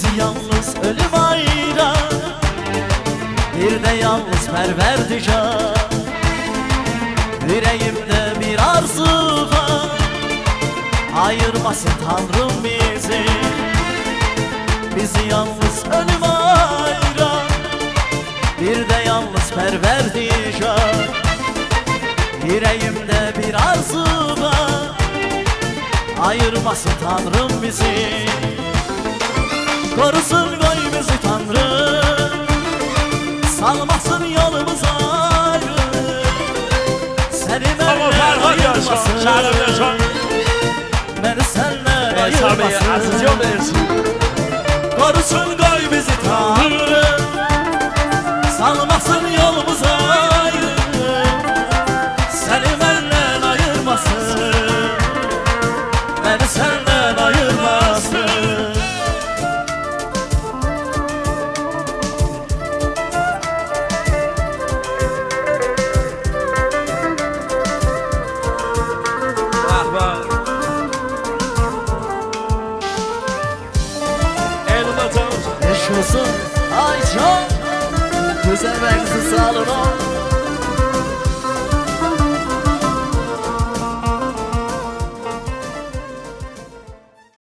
Bizi yalnız ölüm ayırar, bir de yalnız Perverdigar. Yüreğimde bir arzu var, ayırmasın Tanrım bizi. Bizi yalnız ölüm ayırar, bir de yalnız Perverdigar. Yüreğimde bir arzu var, ayırmasın Tanrım bizi. Korusun koy bizi Tanrım, salmasın yolumuza ayrı. Seni benden ayırmasın, beni senden ayırmasın. Korusun koy bizi Tanrım, salmasın yolumuza ayrı. Seni benden ayırmasın, beni senden ayırmasın. Yaşasın Aycan, güzel benzi sağlığına.